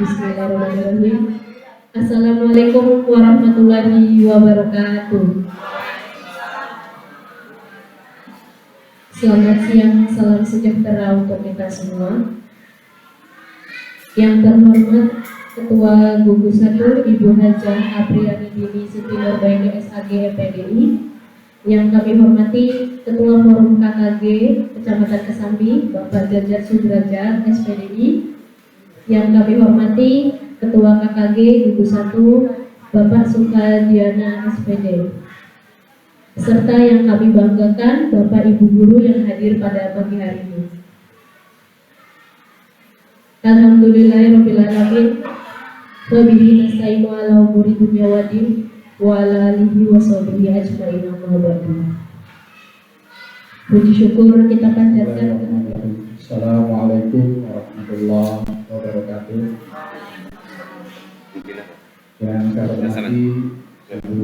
Bismillahirrahmanirrahim. Assalamualaikum warahmatullahi wabarakatuh. Selamat siang, salam sejahtera untuk kita semua. Yang terhormat Ketua Gugus 1 Ibu Hajah Apriani Dini Siti Nurbaini SAG PDI. Yang kami hormati Ketua Forum KKG Kecamatan Kesambi Bapak Jajar Sudrajat SPDI. Yang kami hormati Ketua KKG Gugus 1 Bapak Sukadiana SPD. Serta yang kami banggakan Bapak Ibu Guru yang hadir pada pagi hari ini. Alhamdulillahirrahmanirrahim. Wabihi nasta'inu ala umuri dunya waddin wa ala alihi wa sahbihi ajma'in amma ba'du. Puji syukur kita panjatkan. Assalamualaikum warahmatullahi wabarakatuh. Yang saya hormati Ibu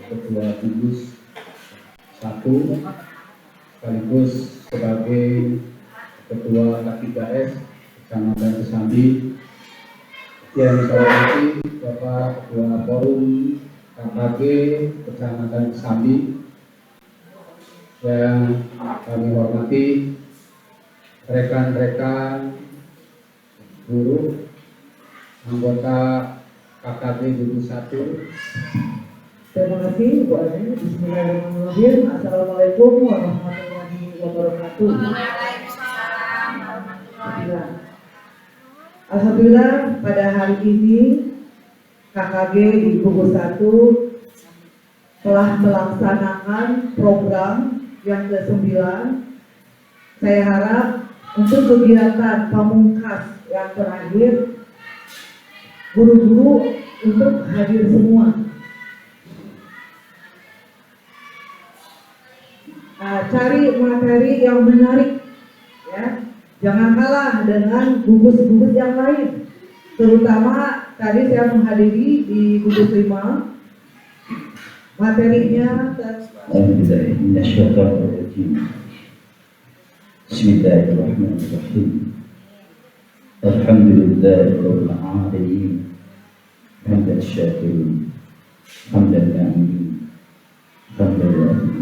Ketua Gugus 1 sekaligus sebagai Ketua K3S Kecamatan Kesambi. Yang saya hormati Bapak Ketua Forum KKG Kecamatan Kesambi. Yang kami hormati rekan-rekan guru anggota KKG Gugus 1. Terima kasih Bu Ade. Bismillahirrahmanirrahim. Assalamualaikum warahmatullahi wabarakatuh. Alhamdulillah pada hari ini KKG di Gugus 1 telah melaksanakan program yang ke-9. Saya harap untuk kegiatan pamungkas yang terakhir guru-guru untuk hadir semua. Cari materi yang menarik, ya. Jangan kalah dengan gugus-gugus yang lain. Terutama tadi saya menghadiri di gugus 5. Materinya Bismillahirrahmanirrahim. Alhamdulillahirabbil alamin. Hamdan syakirin, hamdan na'imin, hamdan la'imin.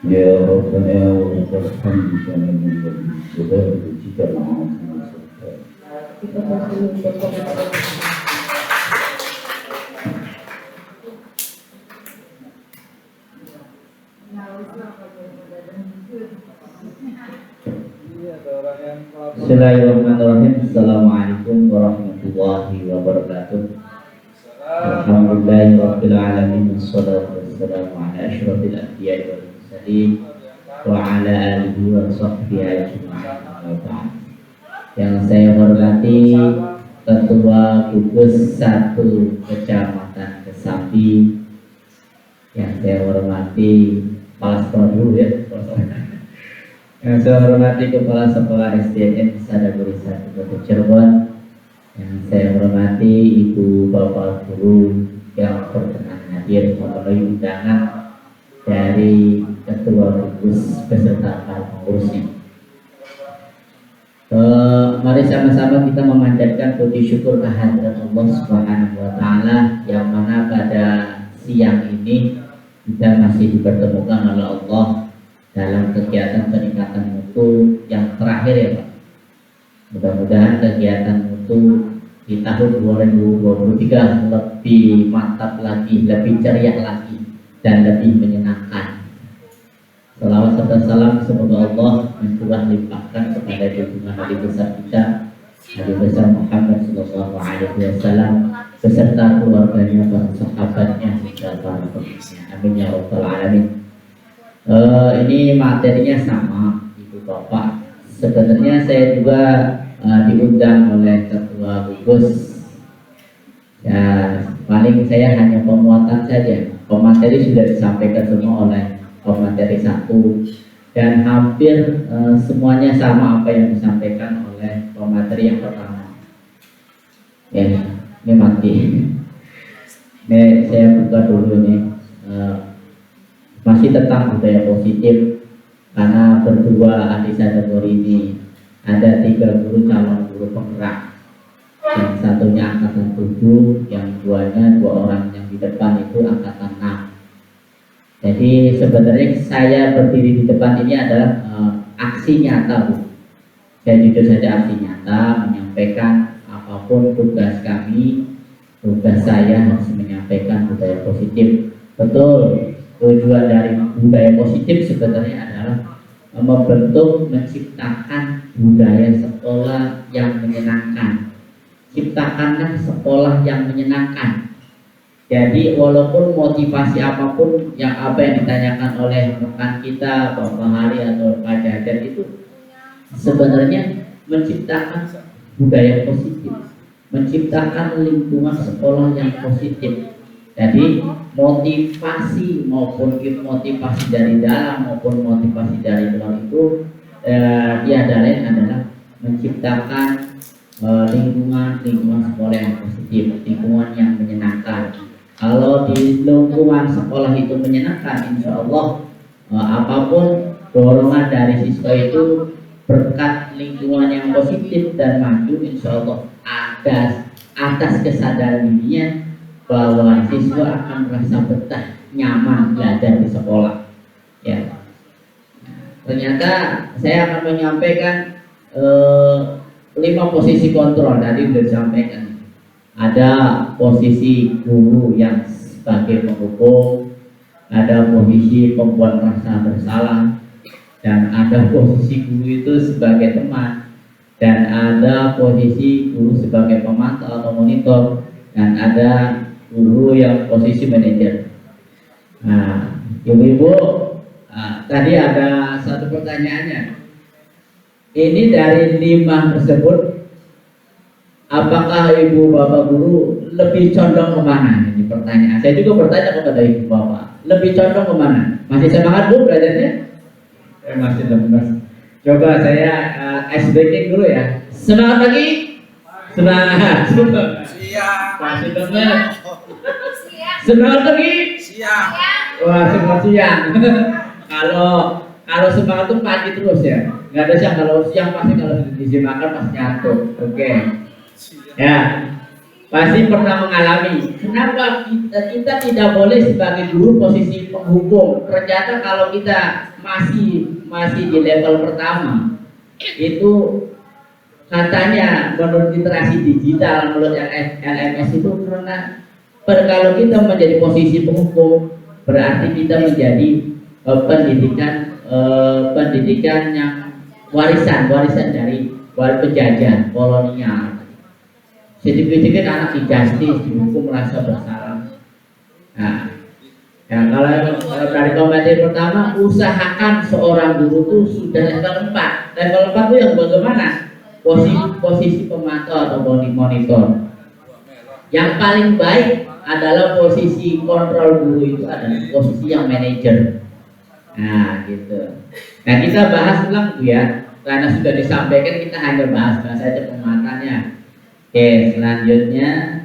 Ya Rabbana wa lakal hamdu kama yanbaghi li jalali wajhika al-'azim. kita masih berkomentar. Bismillahirrahmanirrahim. Assalamualaikum warahmatullahi wabarakatuh. Alhamdulillahirabbil alamin. Wassalatu wassalamu ala asyrofil anbiya'i wal mursalin wa ala alihi wa sahbihi ajma'in. Yang saya hormati Ketua Gugus 1 Kecamatan Kesambi. Yang saya hormati Kepala Sekolah dulu ya. Yang saya hormati Kepala Sekolah SDN Sadaguri 1 Kota Cirebon. Yang saya hormati Ibu Bapak Guru yang berkenan hadir memenuhi undangan dari Ketua Gugus beserta para pengurusnya. Mari sama-sama kita memanjatkan puji syukur kehadirat Allah Subhanahu wa Ta'ala, yang mana pada siang ini kita masih dipertemukan oleh Allah dalam kegiatan peningkatan mutu yang terakhir ya Pak. Mudah-mudahan kegiatan mutu di tahun 2023 lebih mantap lagi, lebih ceria lagi, dan lebih menyenangkan. Salawat serta salam semoga Allah mencurah limpahkan kepada junjungan Nabi besar kita, Nabi besar Muhammad Sallallahu Alaihi Wasallam beserta keluarganya, para sahabatnya, dan para pengikutnya. Amin ya rabbal alamin. Ini materinya sama, Ibu Bapak. Sebenarnya saya juga diundang oleh Ketua Gugus. Ya, paling saya hanya pemuatan saja. Pemateri sudah disampaikan semua oleh pemateri 1, dan hampir semuanya sama apa yang disampaikan oleh pemateri yang pertama. Ya, ini mati. Ini saya buka dulu ini. Masih tentang budaya positif, karena berdua Anissa dan Nur ini ada 3 guru calon guru penggerak. Yang satunya angkatan 7, yang duanya 2 orang yang di depan itu angkatan 6. Jadi sebenarnya saya berdiri di depan ini adalah aksi nyata, Bu. Saya jujur saja aksi nyata menyampaikan apapun tugas kami, tugas saya harus menyampaikan budaya positif. Betul, tujuan dari budaya positif sebenarnya adalah membentuk, menciptakan budaya sekolah yang menyenangkan. Ciptakanlah sekolah yang menyenangkan. Jadi walaupun motivasi apapun yang ditanyakan oleh rekan kita, Bapak Hari atau Pak Jajar itu sebenarnya menciptakan budaya positif, menciptakan lingkungan sekolah yang positif. Jadi motivasi maupun motivasi dari dalam maupun motivasi dari luar itu tiada lain adalah menciptakan lingkungan sekolah yang positif, lingkungan yang menyenangkan. Kalau di lingkungan sekolah itu menyenangkan, insya Allah apapun dorongan dari siswa itu berkat lingkungan yang positif dan maju, insya Allah atas kesadaran dirinya bahwa siswa akan merasa betah, nyaman belajar di sekolah. Ya, ternyata saya akan menyampaikan 5 posisi kontrol tadi sudah disampaikan. Ada posisi guru yang sebagai penghukum, ada posisi pembuat rasa bersalah, dan ada posisi guru itu sebagai teman, dan ada posisi guru sebagai pemantau atau monitor, dan ada guru yang posisi manajer. Nah, ibu-ibu, tadi ada satu pertanyaannya. Ini dari 5 tersebut, apakah ibu bapak guru lebih condong kemana? Ini pertanyaan. Saya juga bertanya kepada ibu bapak, lebih condong kemana? Masih semangat Bu belajarnya? Masih lemes. Coba saya ice breaking dulu ya. Semangat lagi? Semangat. Masih lemes. Semangat lagi? Siang. Wah, semangat siang. Kalau semangat tuh pagi terus ya. Nggak ada siang. Kalau siang pasti kalau diisi makan pasti ngantuk. Oke. Ya, pasti pernah mengalami. Kenapa kita tidak boleh sebagai guru posisi penghukum? Ternyata kalau kita masih di level pertama, itu katanya menurut literasi digital, menurut LMS itu karena kalau kita menjadi posisi penghukum berarti kita menjadi pendidikan yang warisan dari penjajah kolonial. Sedikit-sedikit anak dijustice, dihukum merasa bersalah. Nah, ya, kalau dari kompetensi pertama, usahakan seorang guru itu sudah level 4. Level 4 itu yang bagaimana? Posisi pemantau atau monitor. Yang paling baik adalah posisi kontrol guru itu adalah posisi yang manajer. Nah, gitu. Nah, kita bahas ulang Bu ya, karena sudah disampaikan kita hanya bahas saja pematannya. Oke, selanjutnya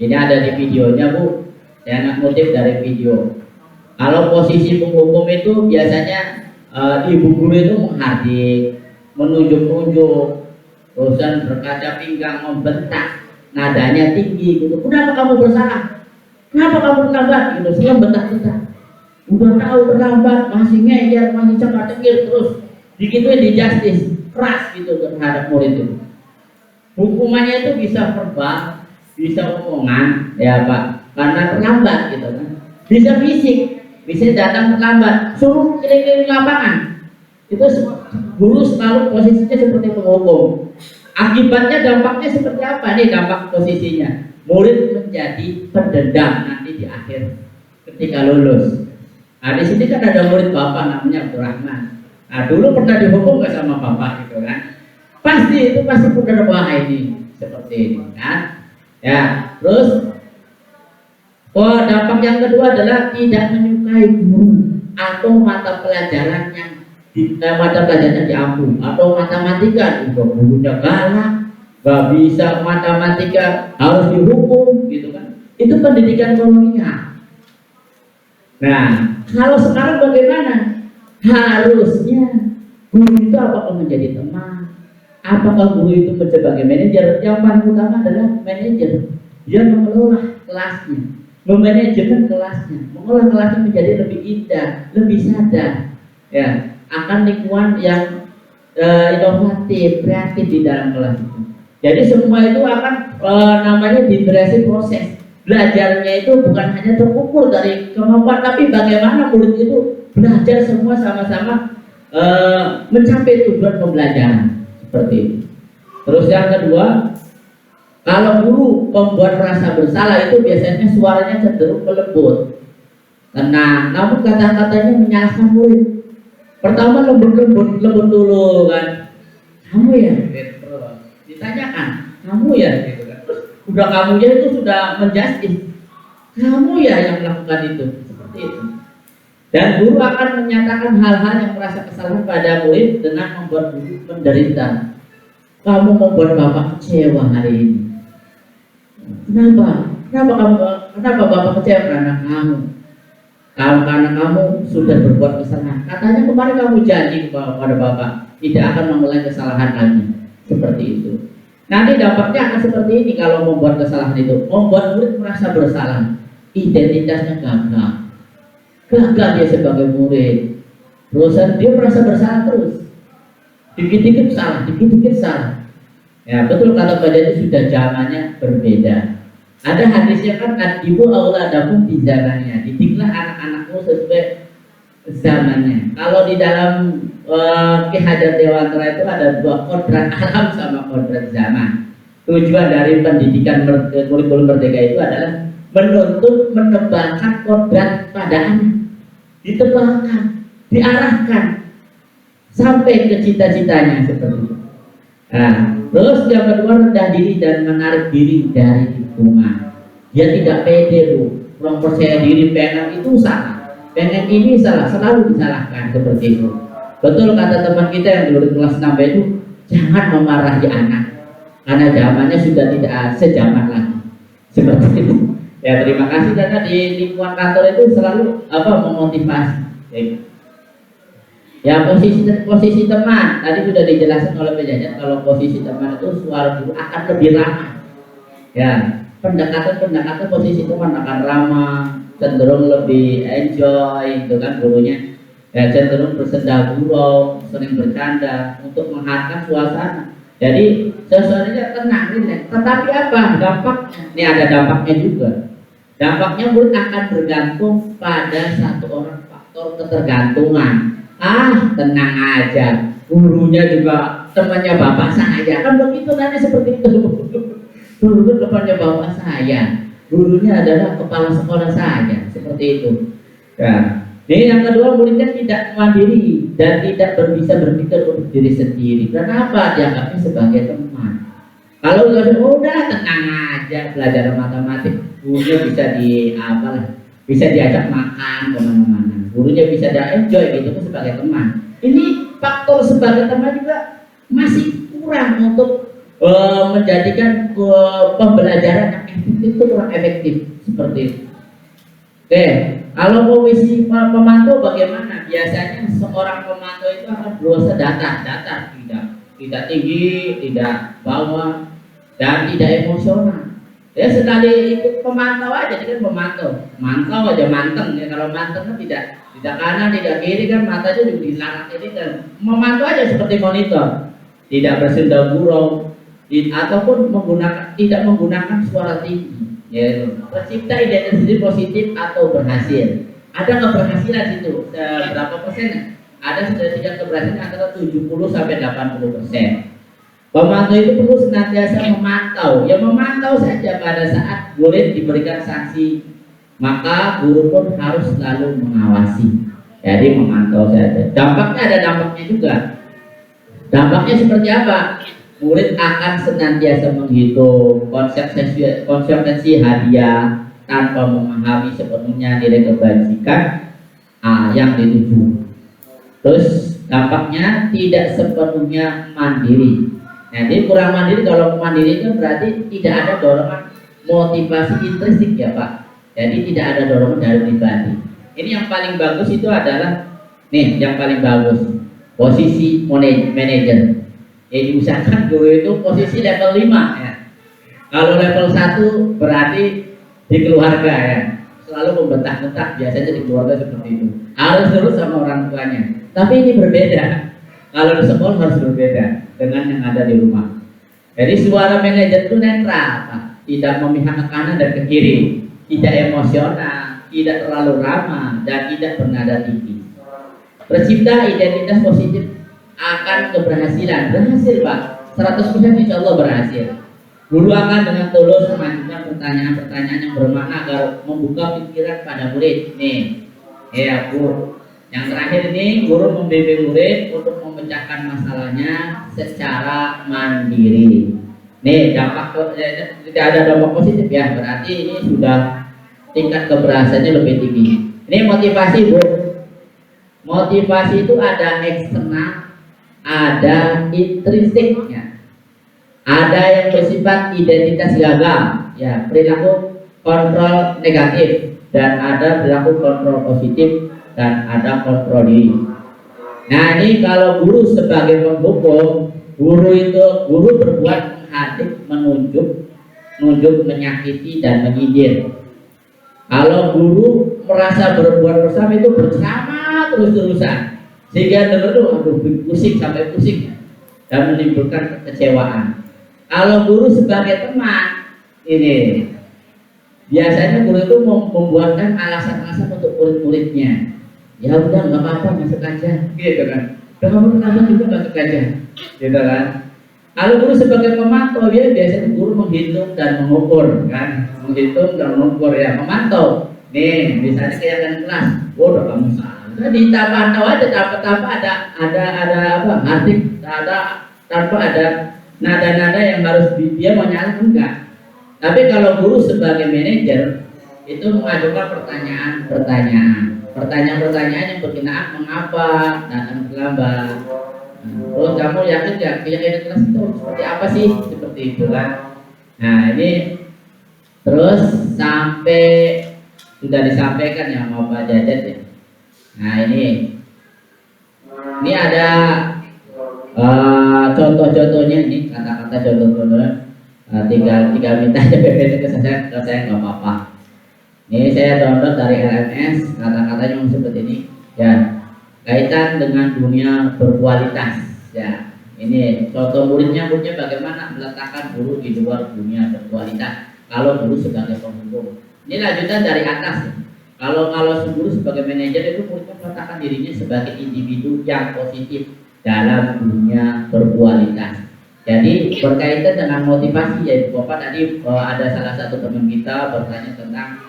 ini ada di videonya Bu. Saya ngutip dari video. Kalau posisi penghukum itu biasanya ibu guru itu menghardik, menunjuk-nunjuk, terusan berkaca pinggang, membentak, nadanya tinggi gitu. Kenapa kamu bersalah? Kenapa kamu terlambat? Gitu, selalu bentak-bentak. Udah tahu terlambat, masih ngeyel, masih cekak-cekir terus. Digituin di justice, keras gitu terhadap murid itu. Hukumannya itu bisa verbal, bisa omongan, ya Pak, karena terlambat gitu kan. Bisa fisik, bisa datang terlambat, suruh keliling lapangan. Itu guru selalu posisinya seperti penghukum. Akibatnya dampaknya seperti apa nih dampak posisinya? Murid menjadi pendendam nanti di akhir ketika lulus. Nah di sini kan ada murid bapak namanya Abdurrahman. Nah dulu pernah dihukum nggak sama bapak gitu kan? Pasti pernah wah ini seperti ini kan? Ya terus dampak yang kedua adalah tidak menyukai guru atau mata pelajaran yang diampu atau matematika juga gurunya galak, nggak bisa matematika harus dihukum gitu kan? Itu pendidikan kolonial. Nah kalau sekarang bagaimana? Harusnya guru itu apakah menjadi teman, Apakah guru itu sebagai manajer? Yang paling utama adalah manajer. Dia mengelola kelasnya, memanajemen kelasnya, mengolah kelasnya menjadi lebih indah, lebih sadar, ya, akan lingkungan yang inovatif, kreatif di dalam kelas itu. Jadi semua itu akan namanya diterasi proses. Belajarnya itu bukan hanya terukur dari kemampuan, tapi bagaimana murid itu belajar semua sama-sama mencapai tujuan pembelajaran seperti itu. Terus yang kedua, kalau guru membuat merasa bersalah itu biasanya suaranya cenderung lembut, tenang, namun kata-katanya menyalahkan murid. Pertama lembut dulu kan, kamu ya, ditanyakan, kamu ya, gitu kan. Terus udah kamunya itu sudah menjustis, kamu ya yang melakukan itu, seperti itu. Dan guru akan menyatakan hal-hal yang merasa kesalahan pada murid dengan membuat guru menderita. Kamu membuat bapak kecewa hari ini. Kenapa? Kenapa bapak kecewa? Karena kamu. Karena kamu sudah berbuat kesalahan. Katanya kemarin kamu janji kepada bapak tidak akan mengulangi kesalahan lagi. Seperti itu. Nanti dampaknya akan seperti ini kalau membuat kesalahan itu. Membuat murid merasa bersalah. Identitasnya gagal. Gagal dia sebagai murid. Terus dia merasa bersalah terus. Dikit-dikit salah. Ya betul kata Pak Jadi sudah zamannya berbeda. Ada hadisnya kan, adibu auladakum di zamannya. Didiklah anak-anakmu sesuai zamannya. Kalau di dalam Ki Hajar Dewantara itu ada dua, kodrat alam sama kodrat zaman. Tujuan dari pendidikan kurikulum merdeka itu adalah menuntut mengembangkan kodrat pada anak, ditebakkan, diarahkan sampai ke cita-citanya seperti itu. Nah, terus yang kedua, rendah diri dan menarik diri dari lingkungan. Dia tidak pede loh, kurang percaya diri, pengen itu salah, pengen ini salah, selalu disalahkan seperti itu. Betul kata teman kita yang dulu di kelas 6 itu, jangan memarahi anak karena zamannya sudah tidak sejaman lagi. Seperti itu. Ya terima kasih karena di lingkungan kantor itu selalu memotivasi. Ya posisi teman tadi sudah dijelaskan oleh penjajah, kalau posisi teman itu suara guru akan lebih ramah. Ya pendekatan posisi teman akan ramah, cenderung lebih enjoy, itu kan gurunya. Ya cenderung bersenda gurau, sering bercanda untuk menghangatkan suasana. Jadi suasananya tenang, rileks. Tetapi apa dampaknya? Ini ada dampaknya juga. Dampaknya murid akan bergantung pada satu orang faktor ketergantungan. Tenang aja, gurunya juga temannya bapak saya, kan begitu nanti seperti itu. Guru temannya bapak saya, gurunya adalah kepala sekolah saya, seperti itu. Ya. Ini yang kedua, muridnya tidak mandiri dan tidak bisa berpikir untuk diri sendiri. Kenapa? Dianggapnya sebagai teman. Kalau udah tenang aja belajar matematik, gurunya bisa diajak makan kemana-mana. Gurunya bisa enjoy gitu sebagai teman. Ini faktor sebagai teman juga masih kurang untuk menjadikan pembelajaran yang efektif itu kurang efektif seperti itu. Oke, kalau posisi pemantau bagaimana? Biasanya seorang pemantau itu akan berusaha datar, tidak tinggi, tidak bawah, dan tidak emosional. Ya sekali ikut pemantau aja, dia kan mantau aja manteng ya. Kalau manteng kan tidak kanan, tidak kiri kan, matanya juga dilarang ini kan. Memantau aja seperti monitor, tidak bersenda gurau, ataupun tidak menggunakan suara tinggi. Ya, tercipta identitas positif atau berhasil. Ada keberhasilan itu berapa persen? Ada tingkat keberhasilan antara 70 sampai 80%. Pemantau itu perlu senantiasa memantau, ya memantau saja pada saat murid diberikan sanksi, maka guru pun harus selalu mengawasi. Jadi memantau saja. Dampaknya ada dampaknya juga. Dampaknya seperti apa? Murid akan senantiasa menghitung konsekuensi hadiah tanpa memahami sepenuhnya nilai kebajikan yang dituju. Terus dampaknya tidak sepenuhnya mandiri. Jadi kurang mandiri. Kalau mandiri itu berarti tidak ada dorongan motivasi intrinsik ya Pak. Jadi tidak ada dorongan dari pribadi. Ini yang paling bagus itu adalah yang paling bagus posisi manajer. Diusahakan guru itu posisi level 5 ya. Kalau level 1 berarti di keluarga ya. Selalu membentak-bentak, biasanya di keluarga seperti itu. Harus terus sama orang tuanya. Tapi ini berbeda. Kalau di sekolah harus berbeda dengan yang ada di rumah. Jadi suara manajer itu netral, Pak. Tidak memihak ke kanan dan ke kiri, tidak emosional, tidak terlalu ramah, dan tidak bernada tinggi. Tercipta identitas positif akan keberhasilan. Berhasil, Pak. 100% insya Allah berhasil. Guru akan dengan tulus mengajukan pertanyaan-pertanyaan yang bermakna agar membuka pikiran pada murid. Nih, ya Bu. Yang terakhir ini guru membimbing murid untuk memecahkan masalahnya secara mandiri. Nih, tidak ada dampak positif ya. Berarti ini sudah tingkat keberhasilannya lebih tinggi. Ini motivasi, Bu. Motivasi itu ada eksternal, ada intrinsiknya. Ada yang bersifat identitas gagal, ya, perilaku kontrol negatif, dan ada perilaku kontrol positif, dan ada kontrol diri. Nah, ini kalau guru sebagai penghukum, guru berbuat menghadik, menunjuk, menyakiti, dan menyindir. Kalau guru merasa berbuat bersama itu bersama terus-terusan, sehingga dengar tuh aduh pusing sampai pusing dan menimbulkan kekecewaan. Kalau guru sebagai teman, ini biasanya guru itu membuatkan alasan-alasan untuk murid-muridnya. Ya udah nggak apa-apa, masuk aja, gitu kan. Udah kamu kenapa juga masuk aja, gitu kan. Kalau guru sebagai pemantau, ya biasanya guru menghitung dan mengukur, kan, menghitung dan mengukur ya, memantau. Nih, misalnya kayak kelas, oh udah kamu salah. Jadi pantau aja, tanpa ada apa, arti, tanpa ada nada-nada yang harus dia menyalahkan, enggak. Tapi kalau guru sebagai manajer itu mengajukan pertanyaan yang berkenaan mengapa datang terlambat. Terus kamu yakin nggak keyakinan kelas itu seperti apa sih, seperti itu kan. Nah, ini terus sampai sudah disampaikan ya sama Pak Jadet ya. Nah, ini ada contoh-contohnya, ini kata-kata contoh-contohnya. Tinggal minta aja PPT ke saya nggak apa-apa. Ini saya download dari LMS, kata-katanya seperti ini ya, kaitan dengan dunia berkualitas ya. Ini contoh muridnya bagaimana meletakkan guru di luar dunia berkualitas kalau guru sebagai penghukum. Ini lanjutan dari atas ya. Kalau guru sebagai manajer itu muridnya meletakkan dirinya sebagai individu yang positif dalam dunia berkualitas. Jadi berkaitan dengan motivasi ya Ibu Bapak, tadi ada salah satu teman kita bertanya tentang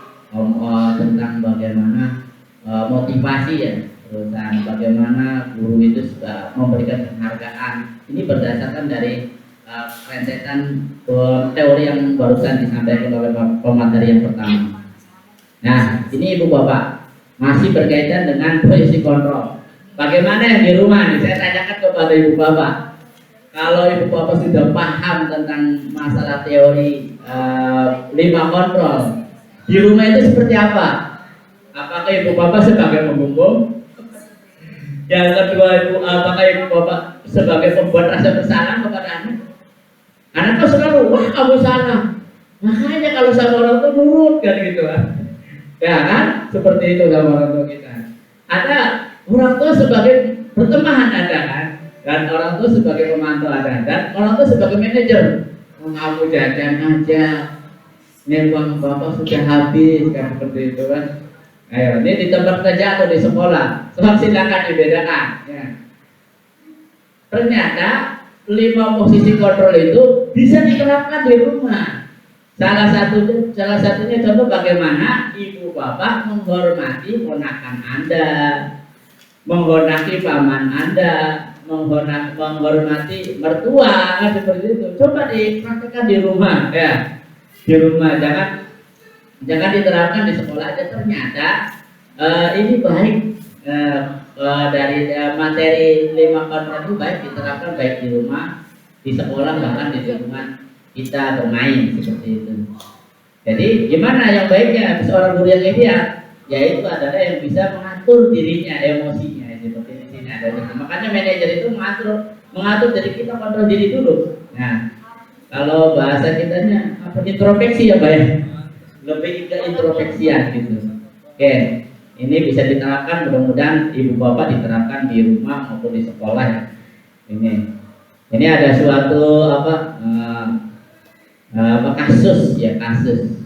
bagaimana motivasi ya, tentang bagaimana guru itu memberikan penghargaan. Ini berdasarkan dari rentetan teori yang barusan disampaikan oleh pemateri yang pertama. Nah, ini Ibu Bapak masih berkaitan dengan posisi kontrol. Bagaimana yang di rumah nih? Saya tanyakan kepada Ibu Bapak. Kalau Ibu Bapak sudah paham tentang masalah teori 5 kontrol, di rumah itu seperti apa? Apakah Ibu Bapak sebagai penghukum? Yang kedua, apakah Ibu Bapak sebagai pembuat rasa bersalah kepada anak? Anak kok selalu, wah kamu salah. Makanya kalau sama orang tua nurut kan gitu kan. Ya kan? Seperti itu sama orang tua kita. Ada orang tua sebagai pertemanan ada kan? Dan orang tua sebagai pemantau ada, dan orang tua sebagai manajer. Kamu jajan aja, ini uang bapak sudah habis, kan seperti itu kan. Ayo, ini di tempat kerja atau di sekolah, silakan dibedakan. Ya. Ternyata 5 posisi kontrol itu bisa diterapkan di rumah. Salah satunya contoh bagaimana ibu bapak menghormati ponakan Anda, menghormati paman Anda, menghormati mertua, kan seperti itu. Coba dipraktekkan di rumah ya. Di rumah, jangan diterapkan di sekolah aja. Ternyata ini baik dari materi 5 kontrol itu baik diterapkan baik di rumah, di sekolah, bahkan di lingkungan kita bermain seperti itu. Jadi gimana yang baiknya seorang guru yang ideal? Yaitu adalah yang bisa mengatur dirinya, emosinya seperti di sini ada. Makanya manajer itu mengatur mengatur diri kita, kontrol diri dulu. Nah, kalau bahasa kitanya apa, introspeksi ya Pak ya, lebih ke introspeksian gitu. Oke, ini bisa diterapkan, mudah-mudahan ibu bapak diterapkan di rumah maupun di sekolah ya. Ini ada suatu kasus ya, kasus.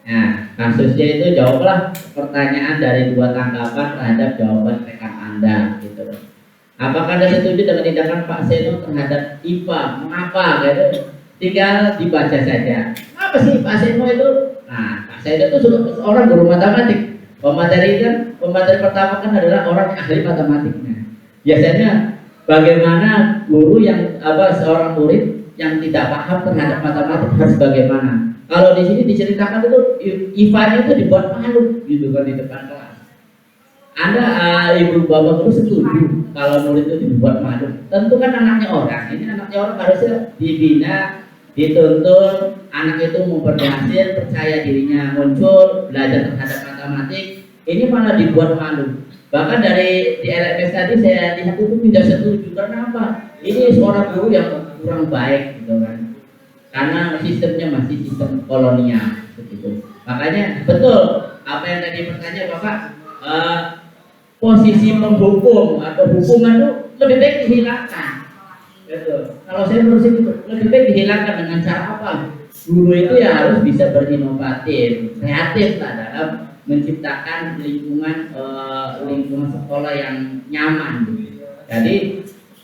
Nah, kasusnya itu jawablah pertanyaan dari dua tanggapan terhadap jawaban rekan Anda gitu. Apakah Anda setuju dengan tindakan Pak Seno terhadap IPA? Mengapa? Gitu. Tinggal dibaca saja. Apa sih Pak Seno itu? Nah, Pak Seno itu sudah orang guru matematik. Pemateri pertama kan adalah orang yang ahli matematiknya. Biasanya bagaimana guru yang seorang murid yang tidak paham terhadap matematik harus bagaimana? Kalau di sini diceritakan itu IPA-nya itu dibuat malu gitu kan di depan kelas. Anda ibu bapak guru setuju kalau murid itu dibuat malu? Tentu kan anaknya orang. Ini anaknya orang harusnya dibina, dituntun, anak itu memperhasil, percaya dirinya muncul, belajar terhadap matematik. Ini malah dibuat malu. Bahkan dari di LMS tadi saya lihat itu tidak setuju. Karena apa? Ini seorang guru yang kurang baik gitu kan. Karena sistemnya masih sistem kolonial begitu. Makanya betul apa yang tadi bertanya Bapak, posisi menghukum atau hukuman itu lebih baik dihilangkan. Betul. Kalau saya menurut itu lebih baik dihilangkan dengan cara apa? Guru itu ya harus bisa berinovatif, kreatif lah dalam menciptakan lingkungan sekolah yang nyaman.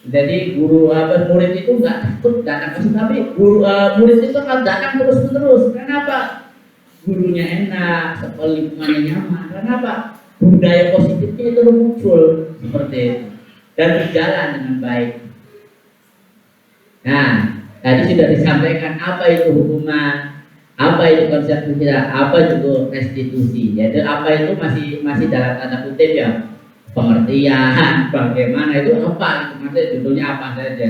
Jadi guru murid itu nggak takut datang ke situ, tapi murid itu akan datang terus-menerus. Kenapa? Gurunya enak, sekolah lingkungannya nyaman. Kenapa? Budaya positifnya itu muncul seperti itu dan berjalan dengan baik. Nah, tadi sudah disampaikan apa itu hukuman, apa itu konsep kita, apa juga restitusi. Jadi apa itu masih dalam tanda kutip ya. Pengertian bagaimana itu apa, maksudnya judulnya apa saja.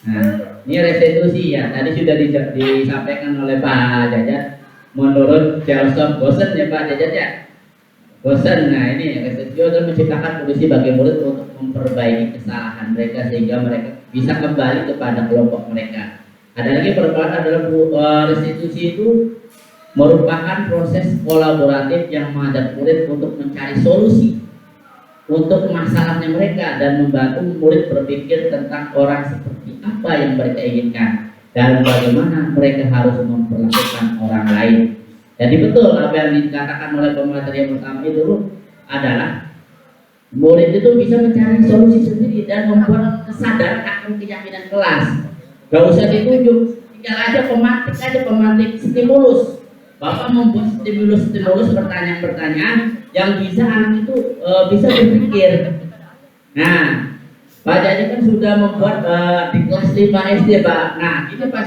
Nah, ini restitusi ya, tadi sudah disampaikan oleh Pak Jajat menurut Charles Gosen ya Pak Jajat ya. Gosen, nah ini restitusi untuk menciptakan kondisi bagi murid untuk memperbaiki kesalahan mereka sehingga mereka bisa kembali kepada kelompok mereka. Ada lagi perubahan adalah restitusi itu merupakan proses kolaboratif yang mengajak murid untuk mencari solusi untuk masalahnya mereka dan membantu murid berpikir tentang orang seperti apa yang mereka inginkan dan bagaimana mereka harus memperlakukan orang lain. Jadi betul apa yang dikatakan oleh pemateri yang pertama itu adalah murid itu bisa mencari solusi sendiri dan membuat kesadaran akan keyakinan kelas. Gak usah ditunjuk, tinggal aja pemantik stimulus. Bapak membuat stimulus pertanyaan-pertanyaan yang bisa anak itu bisa berpikir. Nah, Pak Jadi kan sudah membuat di kelas 5 SD Pak. Nah, ini Pak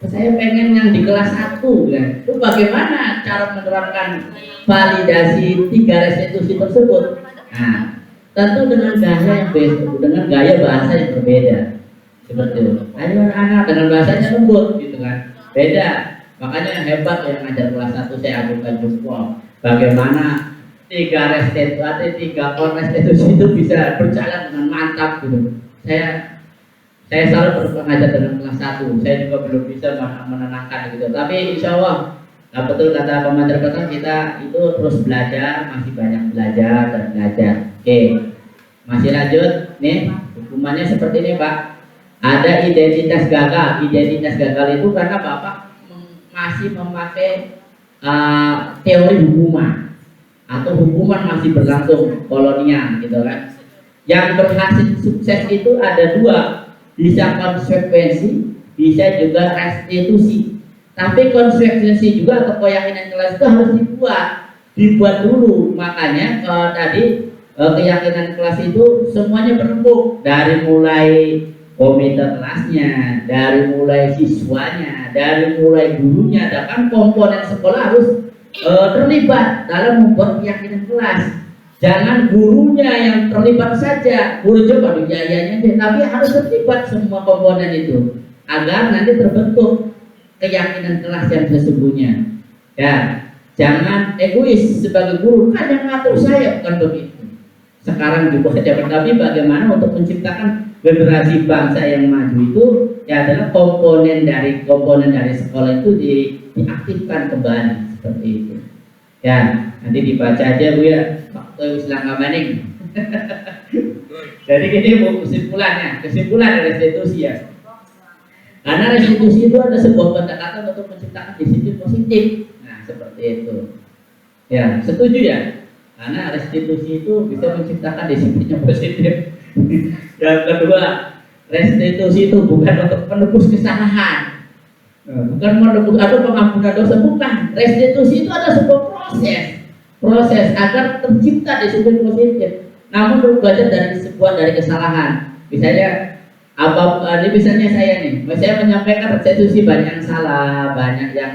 saya pengen yang di kelas 1 kan. Itu bagaimana cara menerapkan validasi 3 restitusi tersebut? Nah, tentu dengan gaya yang beda, dengan gaya bahasa yang berbeda. Seperti itu. Ayo anak-anak dengan bahasanya lembut gitu kan. Beda. Makanya hebat yang ngajar kelas 1 saya ajukan jempol. Bagaimana 3 restitusi itu bisa berjalan dengan mantap gitu. Saya selalu mengajar dengan kelas 1. Saya juga belum bisa menenangkan gitu. Tapi insya Allah, betul kata pemateri pertama, kita itu terus belajar, masih banyak belajar dan belajar. Oke, masih lanjut nih. Hukumannya seperti ini Pak. Ada identitas gagal. Identitas gagal itu karena Bapak masih memakai teori hukuman atau hukuman masih berlangsung kolonial gitu kan. Yang berhasil sukses itu ada 2, bisa konsekuensi, bisa juga restitusi. Tapi konsekuensi juga atau keyakinan kelas itu harus dibuat dulu. Makanya tadi keyakinan kelas itu semuanya berembuk dari mulai komite kelasnya, dari mulai siswanya, dari mulai gurunya, bahkan komponen sekolah harus terlibat dalam membuat keyakinan kelas. Jangan gurunya yang terlibat saja, guru coba biayanya deh, tapi harus terlibat semua komponen itu agar nanti terbentuk keyakinan kelas yang sesungguhnya. Ya, jangan egois sebagai guru, kan yang ngatur saya bukan begitu. Sekarang juga tapi bagaimana untuk menciptakan generasi bangsa yang maju itu ya adalah komponen dari sekolah itu diaktifkan kembali seperti itu. Ya, nanti dibaca aja Bu ya, waktu Islam Kamaning. Jadi ini kesimpulan restitusi ya. Karena restitusi itu ada sebuah pendekatan untuk menciptakan disiplin positif. Nah, seperti itu. Ya, setuju ya? Karena restitusi itu bisa menciptakan disiplin yang positif. Yang kedua, restitusi itu bukan untuk menebus kesalahan, bukan menebus atau pengampunan dosa, bukan. Restitusi itu adalah sebuah proses agar tercipta disiplin positif. Namun berbeda dari kesalahan. Misalnya misalnya saya menyampaikan restitusi banyak yang salah, banyak yang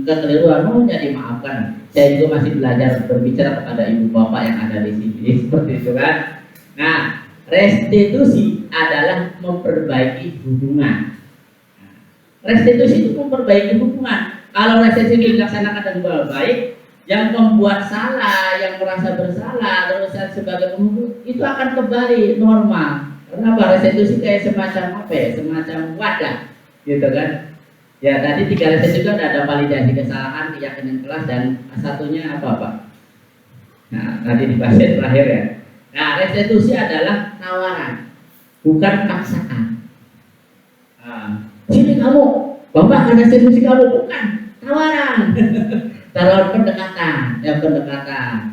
kekeliruan, mohon dimaafkan. Saya juga masih belajar berbicara kepada ibu bapak yang ada di sini, seperti itu kan. Nah, restitusi adalah memperbaiki hubungan. Restitusi itu memperbaiki hubungan. Kalau restitusi dilaksanakan dengan baik, yang membuat salah, yang merasa bersalah, terus sebagai penghubung, itu akan kembali normal. Kenapa? Restitusi kayak semacam semacam wadah, gitu kan? Ya tadi 3 restitusi kan ada validasi kesalahan, keyakinan kelas, dan satunya apa Pak? Nah tadi dibahas terakhir ya. Nah restitusi adalah tawaran, bukan paksaan. Sini kamu, Bapak ada restitusi kamu, bukan tawaran. Tawaran pendekatan,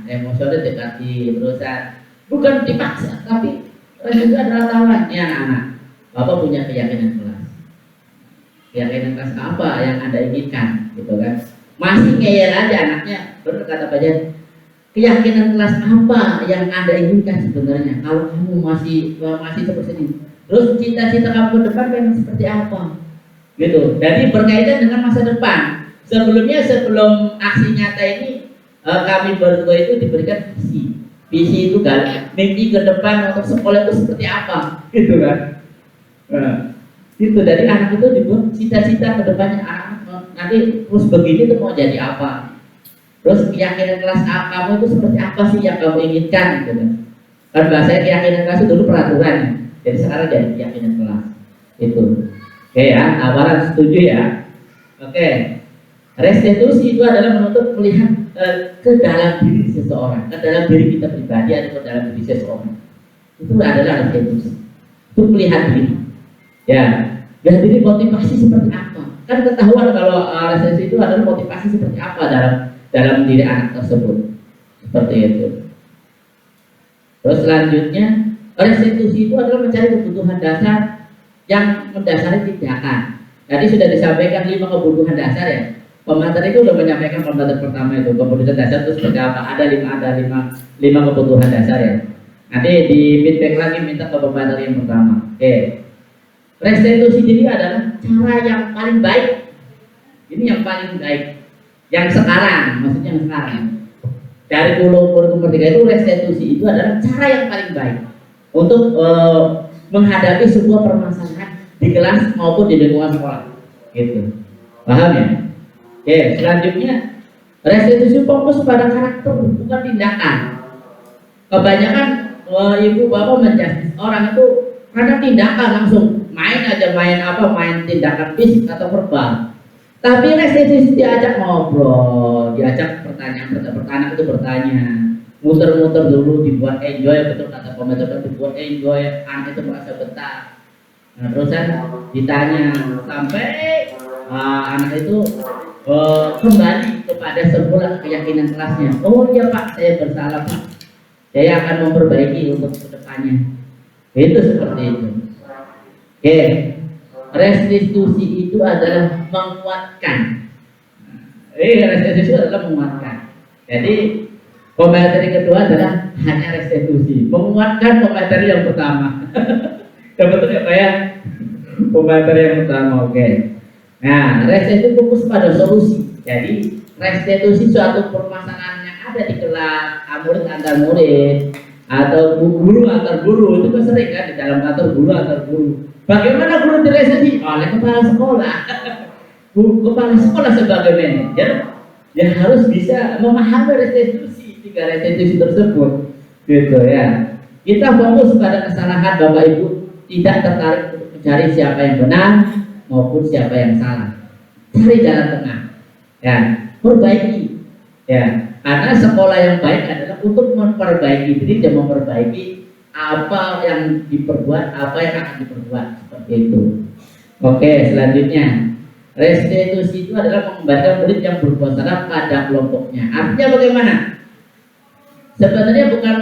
emosional dekati, terusan, bukan dipaksa, tapi restitusi adalah tawaran. Ya anak-anak, Bapak punya keyakinan kelas. Keyakinan kelas apa yang Anda inginkan, gitu kan? Masih ngeyel aja anaknya, benar kata Pak Jan. Keyakinan kelas apa yang Anda inginkan sebenarnya? Kalau kamu masih seperti ini, terus cita-cita kamu ke depan memang seperti apa? Gitu. Jadi berkaitan dengan masa depan. Sebelum aksi nyata ini kami berdua itu diberikan visi. Visi itu kan mimpi ke depan untuk sekolah itu seperti apa, gitu kan? Itu dari anak itu dibuat cita-cita ke depannya anak nanti terus begini tuh mau jadi apa? Terus keyakinan kelas kamu itu seperti apa sih yang kamu inginkan, gitu kan? Kan bahasanya keyakinan kelas itu dulu peraturan, jadi sekarang jadi keyakinan kelas itu. Oke ya, awalan setuju ya? Oke. Restitusi itu adalah menuntut melihat ke dalam diri seseorang, ke dalam diri kita pribadi atau ke dalam diri seseorang. Itu adalah restitusi. Itu melihat diri. Ya, dan diri motivasi seperti apa? Kan ketahuan kalau restitusi itu adalah motivasi seperti apa dalam diri anak tersebut. Seperti itu. Terus selanjutnya, restitusi itu adalah mencari kebutuhan dasar yang mendasari tindakan. Tadi sudah disampaikan 5 kebutuhan dasar ya. Pemateri itu sudah menyampaikan pemateri pertama itu kebutuhan dasar itu seperti apa? Ada lima kebutuhan dasar ya. Nanti di feedback lagi minta ke pemateri yang pertama. Oke. Restitusi diri adalah cara yang paling baik. Ini yang paling baik. Yang sekarang, maksudnya yang sekarang. Dari kurikulum merdeka itu restitusi itu adalah cara yang paling baik untuk menghadapi sebuah permasalahan di kelas maupun di lingkungan sekolah. Gitu. Paham ya? Oke, selanjutnya restitusi fokus pada karakter bukan tindakan. Kebanyakan ibu bapak menjudge orang itu karena tindakan langsung main tindakan fisik atau verbal. Tapi restitusi diajak ngobrol, diajak pertanyaan itu bertanya, muter-muter dulu, dibuat enjoy, betul kata komentar, dibuat enjoy, anak itu merasa betah. Nah, terusan ditanya sampai anak itu kembali kepada semula keyakinan kelasnya. Oh iya Pak, saya bersalah Pak. Saya akan memperbaiki untuk kedepannya. Itu seperti itu. Oke, restitusi itu adalah menguatkan. Restitusi adalah menguatkan. Jadi komentar kedua adalah hanya restitusi, menguatkan komentar yang pertama. Betul ya Pak ya? Komentar yang pertama, oke. Nah, restitusi fokus pada solusi. Jadi, restitusi suatu permasalahan yang ada di kelas, murid antar murid, atau guru antar guru, itu kan sering kan di dalam kantor guru antar guru. Bagaimana guru direstitusi? Oleh kepala sekolah. Kepala sekolah sebagai manajer, yang harus bisa memahami restitusi, 3 restitusi tersebut, gitu ya. Kita fokus pada kesalahan Bapak Ibu, tidak tertarik untuk mencari siapa yang benar maupun siapa yang salah. Cari jalan tengah, ya, perbaiki, ya. Karena sekolah yang baik adalah untuk memperbaiki diri dan memperbaiki apa yang diperbuat, apa yang akan diperbuat, seperti itu. Oke, selanjutnya, restitusi itu adalah mengembalikan murid yang berbuat salah pada kelompoknya. Artinya bagaimana? Sebenarnya bukan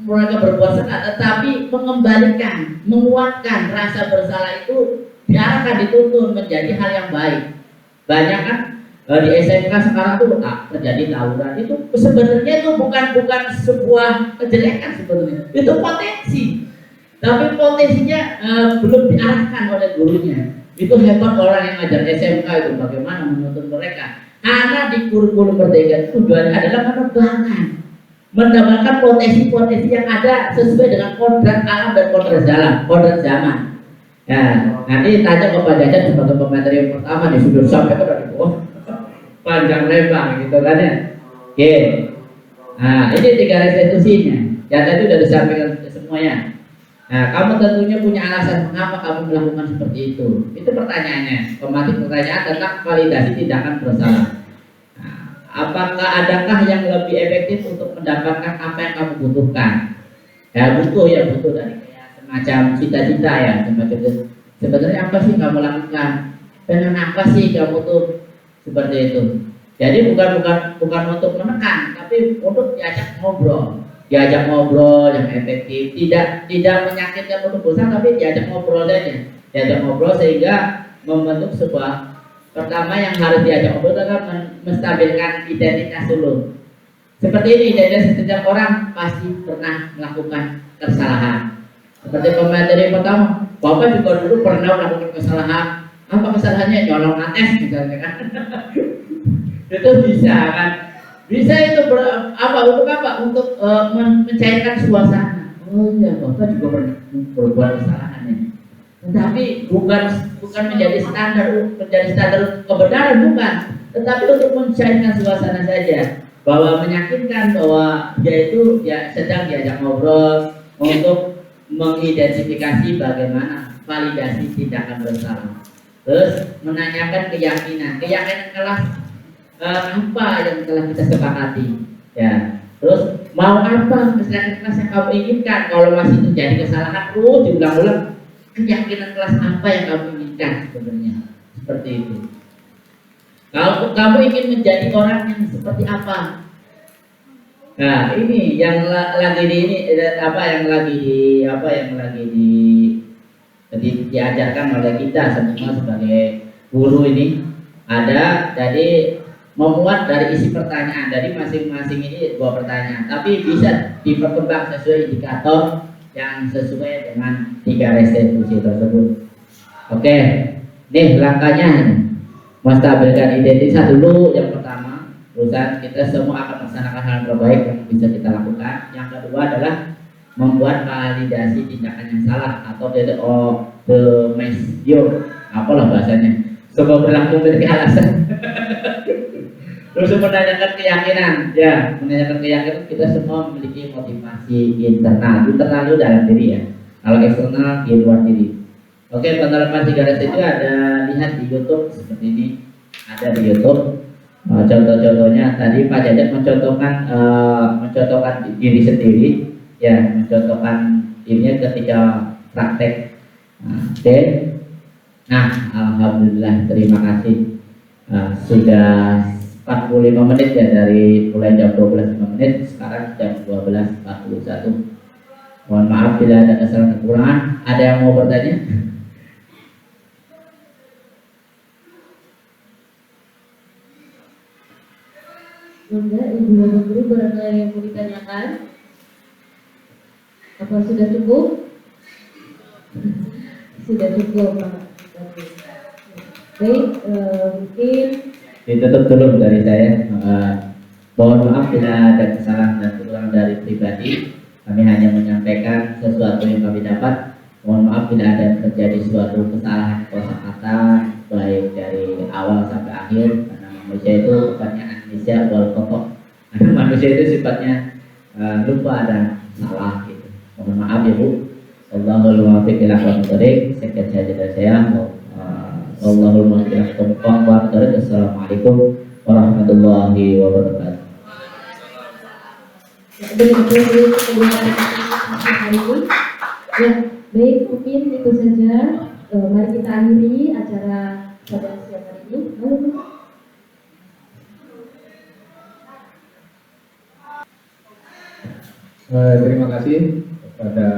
mereka berbuat salah, tetapi mengembalikan, menguatkan rasa bersalah itu diarahkan, dituntun menjadi hal yang baik. Banyak kan di SMK sekarang tuh terjadi tawuran, itu sebenarnya itu bukan sebuah kejelekan sebetulnya, itu potensi. Tapi potensinya belum diarahkan oleh gurunya. Itu hebat orang yang ngajar SMK itu, bagaimana menuntun mereka. Karena di kurikulum Merdeka tujuannya adalah mendapatkan potensi-potensi yang ada sesuai dengan kodrat alam dan kodrat zaman. Ya, nanti tanya ke Pak Jajan sebagai pemateri yang pertama di sudut sampai ke dari bawah panjang lebar gitu kan ya. Oke. Nah, ini 3 restitusinya. Yang tadi sudah disampaikan semuanya. Nah, kamu tentunya punya alasan mengapa kamu melakukan seperti itu. Itu pertanyaannya. Pematik pertanyaan tentang validasi tindakan bersalah. Nah, apakah adakah yang lebih efektif untuk mendapatkan apa yang kamu butuhkan? Ya butuh dari semacam cita-cita ya, semacam itu. Sebenarnya apa sih kamu lakukan? Pengen apa sih kamu tuh seperti itu? Jadi bukan untuk menekan, tapi untuk diajak ngobrol yang efektif, tidak menyakitkan untuk bosan, tapi diajak ngobrol saja, sehingga membentuk sebuah pertama yang harus diajak ngobrol adalah menstabilkan identitas dulu. Seperti ini, identitas setiap orang pasti pernah melakukan kesalahan. Seperti pemateri pertama, Bapak juga dulu pernah melakukan kesalahan. Apa kesalahannya? Nyolong ATS misalnya kan. Itu bisa kan? Bisa itu untuk apa? Untuk mencairkan suasana. Oh iya, Bapak juga pernah berbuat kesalahannya. Tetapi bukan menjadi standar kebenaran, bukan. Tetapi untuk mencairkan suasana saja. Bahwa meyakinkan bahwa dia itu sedang diajak ngobrol untuk mengidentifikasi bagaimana validasi tindakan bersalah. Terus menanyakan keyakinan kelas apa yang telah kita sepakati, ya. Terus mau apa keyakinan kelas yang kamu inginkan? Kalau masih terjadi kesalahan terus diulang-ulang, keyakinan kelas apa yang kamu inginkan sebenarnya? Seperti itu. Kalau kamu ingin menjadi orang yang seperti apa? Nah, ini yang lagi diajarkan oleh kita semua sebagai guru ini ada. Jadi memuat dari isi pertanyaan dari masing-masing ini 2 pertanyaan, tapi bisa diperkembang sesuai indikator yang sesuai dengan 3 restitusi tersebut. Oke, nih langkahnya menstabilkan identitas dulu yang pertama. Urusan kita semua akan melaksanakan hal terbaik yang bisa kita lakukan. Yang kedua adalah membuat validasi tindakan yang salah atau the measure, apalah bahasanya. Semua berlaku memiliki alasan. Terus menanyakan keyakinan, ya, menanyakan keyakinan kita semua memiliki motivasi internal itu dalam diri ya. Kalau eksternal di luar diri. Oke, penerapan 3 restitusi itu ada, lihat di YouTube seperti ini, ada di YouTube. Contoh-contohnya tadi Pak Jajan mencontohkan diri sendiri, ya, mencontohkan dirinya ketika praktek. Oke. Nah, alhamdulillah, terima kasih. Sudah 45 menit ya, dari mulai jam 12.05, sekarang jam 12.41. Mohon maaf bila ada kesalahan kekurangan. Ada yang mau bertanya? Enggak, Ibu Bapak Guru, barangkali yang mau ditanyakan? Apa sudah cukup? Sudah cukup, Pak. Baik, mungkin Ditutup dulu dari saya. Mohon maaf bila ada kesalahan dan kekurangan dari pribadi. Kami hanya menyampaikan sesuatu yang kami dapat. Mohon maaf bila ada yang terjadi suatu kesalahan kosakata baik dari awal sampai akhir, karena manusia itu sifatnya amnesia wal khata'. Karena manusia itu sifatnya lupa dan salah gitu. Mohon maaf ya Bu. Allahul muwaffiq ila aqwamit thoriq. Sekian saja dari saya. Allahul muwaffiq ila aqwamit thoriq. Assalamualaikum warahmatullahi wabarakatuh. Terima kasih kedua hari ini. Ya, baik, mungkin itu saja. Mari kita akhiri acara pada siang hari ini. Terima kasih kepada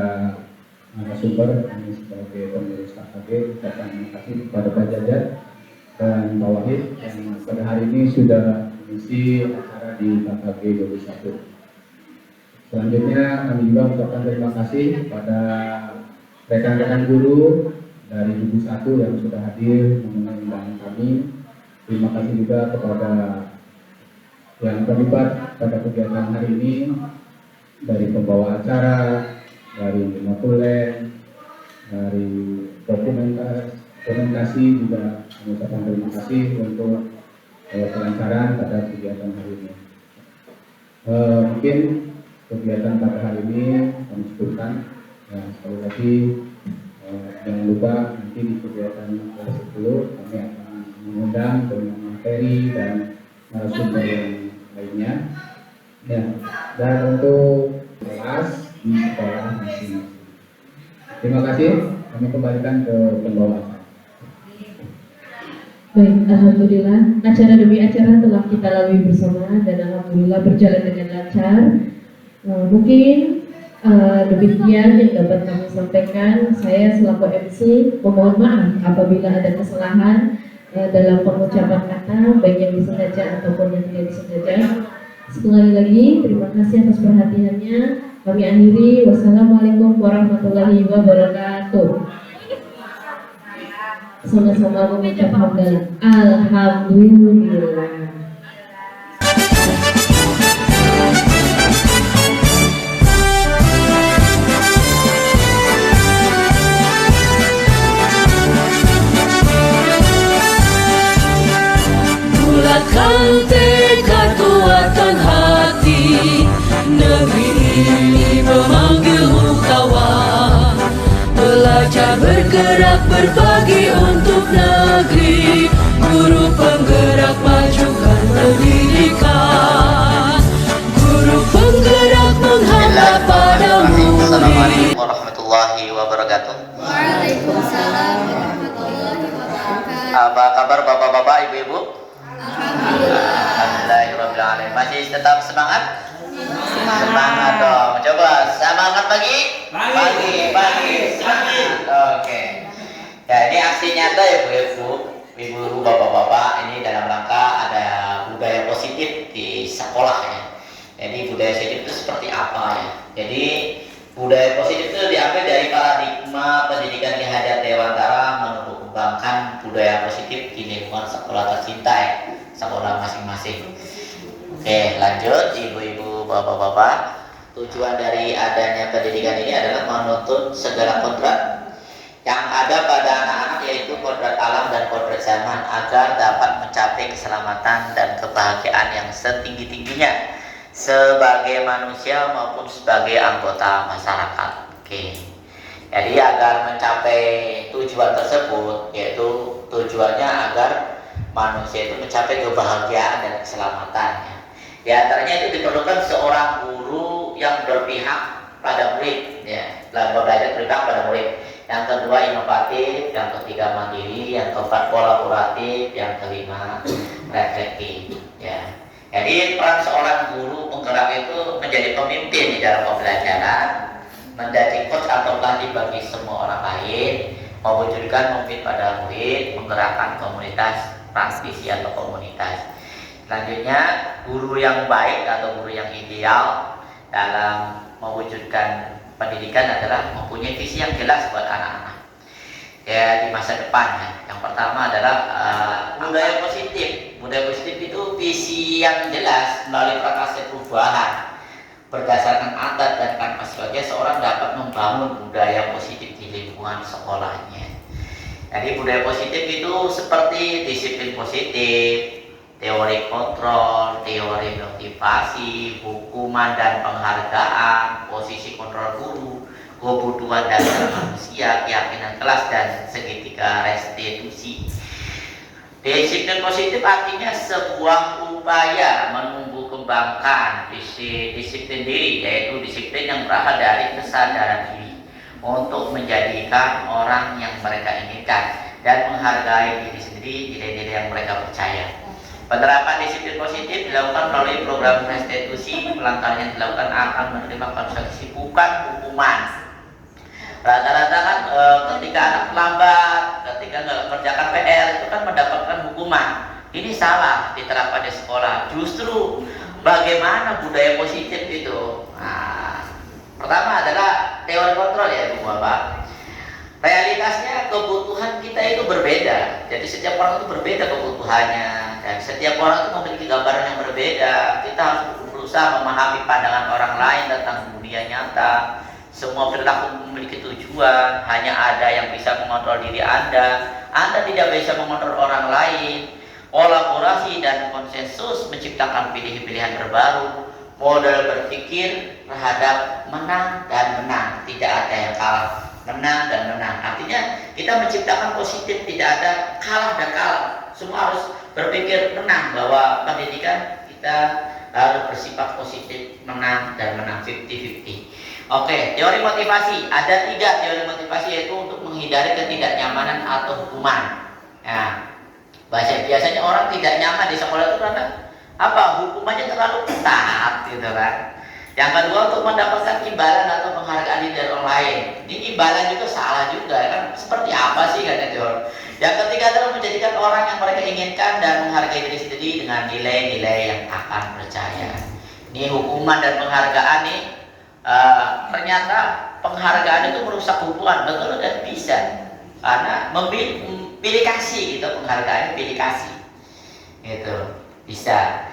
narasumber kami sebagai pengurus KKG. Ucapkan terima kasih kepada Pak Jajat dan Pak Wahid yang pada hari ini sudah mengisi acara di KKG 21. Selanjutnya kami juga ucapkan terima kasih kepada rekan-rekan guru dari Gugus 1 yang sudah hadir memenuhi undangan kami. Terima kasih juga kepada yang terlibat pada kegiatan hari ini, dari pembawa acara, dari Matulen, dari dokumentasi juga mengucapkan terima kasih untuk kelancaran pada kegiatan hari ini. Mungkin kegiatan pada hari ini kami cukupkan. Ya, sekali lagi jangan lupa nanti di kegiatan ke-10 kami akan mengundang dengan materi dan narasumber yang lainnya. Ya, dan untuk kelas di sekolah masing-masing. Terima kasih. Kami kembalikan ke pembawa acara. Baik, alhamdulillah acara demi acara telah kita lalui bersama dan alhamdulillah berjalan dengan lancar. Mungkin demikian yang dapat kami sampaikan. Saya selaku MC memohon maaf apabila ada kesalahan dalam pengucapan kata, baik yang disengaja ataupun yang tidak disengaja. Sekali lagi terima kasih atas perhatiannya. Kami akhiri. Wassalamualaikum warahmatullahi wabarakatuh. Sama-sama mengucap hamdalah. Alhamdulillah. Bulatkan tekad, kuatkan hati. Negeri ini memanggilmu kawan. Belajar bergerak berbagi untuk negeri. Guru penggerak majukan pendidikan. Guru penggerak menghadap pada murid. Assalamualaikum warahmatullahi wabarakatuh. Waalaikumsalam warahmatullahi wabarakatuh. Apa kabar bapak-bapak, ibu-ibu? Alhamdulillah. Alhamdulillah. Masih tetap semangat? Semangat dong. Coba semangat pagi. Semangat. Oke. Ya, ini aksi nyata ya ibu-ibu, bapak-bapak. Ini dalam rangka ada budaya positif di sekolah ya. Jadi budaya positif itu seperti apa ya? Jadi budaya positif itu diambil dari paradigma pendidikan Ki Hajar Dewantara menumbuh kembangkan budaya positif di lingkungan sekolah tercinta ya, sekolah masing-masing. Oke, lanjut ibu-ibu, bapak-bapak. Tujuan dari adanya pendidikan ini adalah menuntut segala kodrat yang ada pada anak-anak, yaitu kodrat alam dan kodrat zaman, agar dapat mencapai keselamatan dan kebahagiaan yang setinggi-tingginya sebagai manusia maupun sebagai anggota masyarakat. Oke. Jadi agar mencapai tujuan tersebut, yaitu tujuannya agar manusia itu mencapai kebahagiaan dan keselamatan. Di antaranya itu diperlukan seorang guru yang berpihak pada murid, ya, belajar berpihak pada murid. Yang kedua inovatif, yang ketiga mandiri, yang keempat kolaboratif, yang kelima reflektif. Ya. Jadi peran seorang guru penggerak itu menjadi pemimpin di dalam pembelajaran, menjadi coach atau pelatih bagi semua orang lain, mewujudkan mungkin pada murid, menggerakkan komunitas praktisi atau komunitas. Selanjutnya, guru yang baik atau guru yang ideal dalam mewujudkan pendidikan adalah mempunyai visi yang jelas buat anak-anak ya di masa depan ya. Yang pertama adalah budaya positif. Budaya positif itu visi yang jelas melalui praktek perubahan berdasarkan adat dan tanpa sebagai seorang dapat membangun budaya positif di lingkungan sekolahnya. Jadi budaya positif itu seperti disiplin positif, teori kontrol, teori motivasi, hukuman dan penghargaan, posisi kontrol guru, kebutuhan dasar manusia, keyakinan kelas, dan segitiga restitusi. Disiplin positif artinya sebuah upaya menumbuh kembangkan disiplin diri, yaitu disiplin yang berasal dari kesadaran diri untuk menjadikan orang yang mereka inginkan dan menghargai diri sendiri, nilai-nilai yang mereka percaya. Penerapan disiplin positif dilakukan melalui program restitusi. Pelanggaran yang dilakukan akan menerima konsekuensi, bukan hukuman. Rata-rata kan ketika anak lambat, ketika nggak kerjakan PR itu kan mendapatkan hukuman. Ini salah diterapkan di sekolah. Justru bagaimana budaya positif itu? Nah, pertama adalah teori kontrol ya Bu Bapak. Realitasnya kebutuhan kita itu berbeda. Jadi setiap orang itu berbeda kebutuhannya, dan setiap orang itu memiliki gambaran yang berbeda. Kita harus berusaha memahami pandangan orang lain tentang dunia nyata. Semua perilaku memiliki tujuan. Hanya ada yang bisa mengontrol diri Anda. Anda tidak bisa mengontrol orang lain. Kolaborasi dan konsensus menciptakan pilihan-pilihan terbaru. Model berpikir terhadap menang dan menang. Tidak ada yang kalah. Menang dan menang. Artinya kita menciptakan positif. Tidak ada kalah dan kalah. Semua harus berpikir menang, bahwa pendidikan kita harus bersifat positif, menang dan menang, 50-50. Oke, teori motivasi. Ada 3 teori motivasi, yaitu untuk menghindari ketidaknyamanan atau hukuman. Nah, biasanya orang tidak nyaman di sekolah itu karena apa? Hukumannya terlalu ketat gitu kan. Yang kedua, untuk mendapatkan imbalan atau penghargaan dari orang lain. Ini imbalan juga salah juga kan. Seperti apa sih kan itu? Yang ketiga adalah menjadikan orang yang mereka inginkan dan menghargai diri sendiri dengan nilai-nilai yang akan percaya. Ini hukuman dan penghargaan nih. Ternyata penghargaan itu merusak hubungan, betul dan bisa, karena pilih kasih gitu, penghargaan pilih kasih gitu, bisa.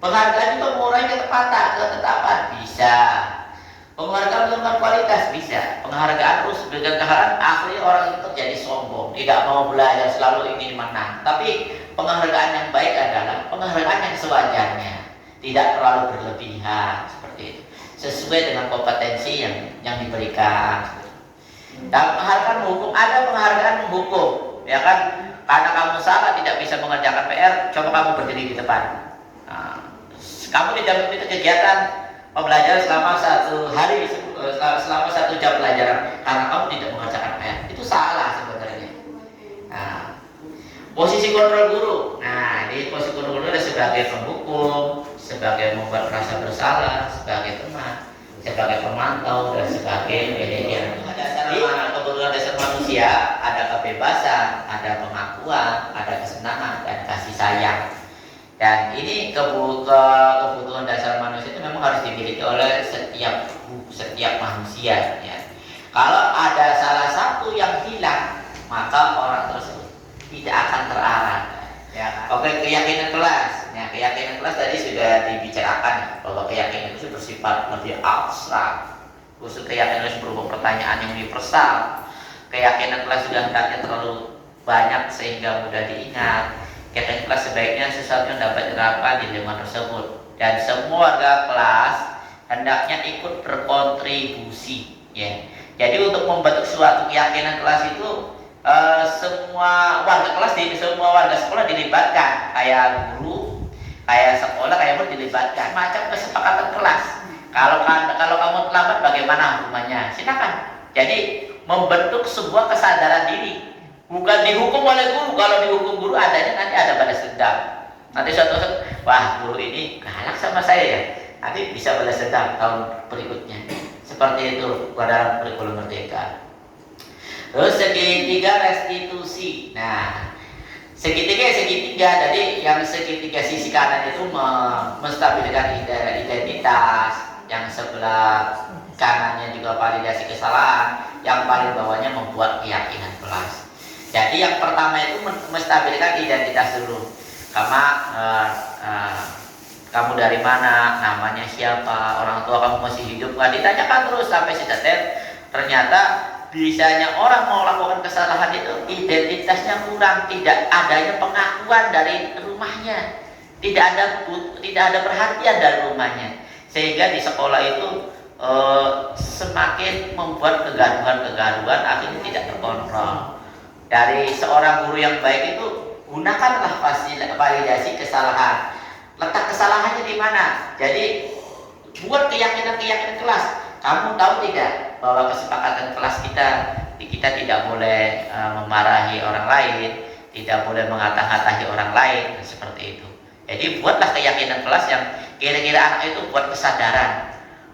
Penghargaan juga mengurangi ketetapan, bisa. Penghargaan menurunkan kualitas, bisa. Penghargaan terus berikan kehargaan, akhirnya orang itu jadi sombong, tidak mau belajar, selalu ingin menang. Tapi penghargaan yang baik adalah penghargaan yang sewajarnya, tidak terlalu berlebihan, seperti itu, sesuai dengan kompetensi yang diberikan. Dan penghargaan hukum, ada penghargaan menghukum, ya kan? Karena kamu salah tidak bisa mengerjakan PR, coba kamu berdiri di depan. Nah, kamu tidak mengikuti kegiatan pembelajaran selama 1 hari, selama 1 jam pelajaran, karena kamu tidak mengerjakan PR. Itu salah sebenarnya. Nah, posisi kontrol guru. Nah, di posisi kontrol guru ada sebagai penghukum, sebagai membuat rasa bersalah, sebagai teman, sebagai pemantau, dan sebagai mediator. Jadi kebutuhan dasar manusia ada kebebasan, ada pengakuan, ada kesenangan, dan kasih sayang. Dan ini kebutuhan dasar manusia itu memang harus dimiliki oleh setiap manusia. Ya. Kalau ada salah satu yang hilang, maka orang tersebut tidak akan terarah. Ya, oke, keyakinan kelas. Nah, keyakinan kelas tadi sudah dibicarakan bahwa keyakinan itu bersifat lebih abstrak. Khusus keyakinan itu berupa pertanyaan yang universal. Keyakinan kelas sudah hendaknya terlalu banyak sehingga mudah diingat. Keyakinan kelas sebaiknya sesuatu yang dapat diterapkan di lingkungan tersebut. Dan semua warga kelas hendaknya ikut berkontribusi. Ya. Jadi untuk membentuk suatu keyakinan kelas itu semua warga kelas, semua warga sekolah dilibatkan, kayak guru, kayak sekolah, kayak murid dilibatkan. Macam kesepakatan kelas. Kalau kamu terlambat bagaimana hukumannya? Silakan. Jadi membentuk sebuah kesadaran diri. Bukan dihukum oleh guru. Kalau dihukum guru adanya nanti ada balas dendam. Nanti suatu saat, wah guru ini galak sama saya ya. Nanti bisa balas dendam tahun berikutnya. Seperti itu dalam kurikulum merdeka. Terus segitiga restitusi. Nah, segitiga. Jadi yang segitiga sisi kanan itu menstabilkan identitas, yang sebelah kanannya juga validasi kesalahan, yang paling bawahnya membuat keyakinan kelas. Jadi yang pertama itu menstabilkan identitas dulu. Kamu dari mana, namanya siapa, orang tua kamu masih hidup, nggak ditanyakan terus sampai sedetail. Ternyata bisanya orang mau melakukan kesalahan itu identitasnya kurang, tidak adanya pengakuan dari rumahnya. tidak ada perhatian dari rumahnya, sehingga di sekolah itu semakin membuat kegaduhan-kegaduhan, akhirnya tidak terkontrol. Dari seorang guru yang baik itu, gunakanlah validasi kesalahan. Letak kesalahannya di mana? Jadi buat keyakinan kelas. Kamu tahu tidak bahwa kesepakatan kelas kita tidak boleh memarahi orang lain, tidak boleh mengata-ngatai orang lain, seperti itu. Jadi buatlah keyakinan kelas yang kira-kira anak itu buat kesadaran.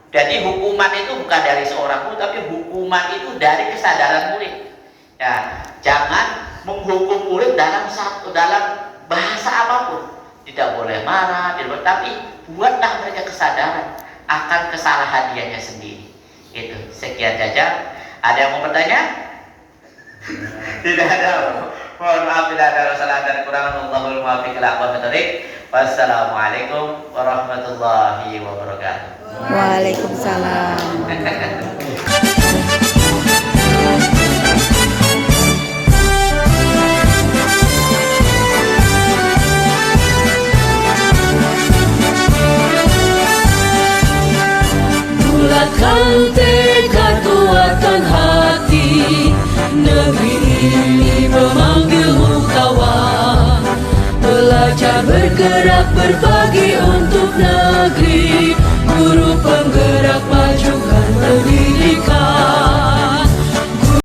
Jadi hukuman itu bukan dari seorang guru, tapi hukuman itu dari kesadaran murid. Ya, jangan menghukum murid dalam bahasa apapun. Tidak boleh marah, tapi buatlah mereka kesadaran akan kesalahan dianya sendiri. Itu. Sekian saja. Ada yang mau bertanya? Tidak ada. Mohon maaf bila ada salah dan kekurangan. Allahul muwaffiq ila aqwamit thoriq. Wassalamualaikum warahmatullahi wabarakatuh. Waalaikumsalam. Bulatkan tekad, kuatkan hati, negeri ini memanggil kawan. Belajar bergerak berbagi untuk negeri, guru penggerak majukan negeri.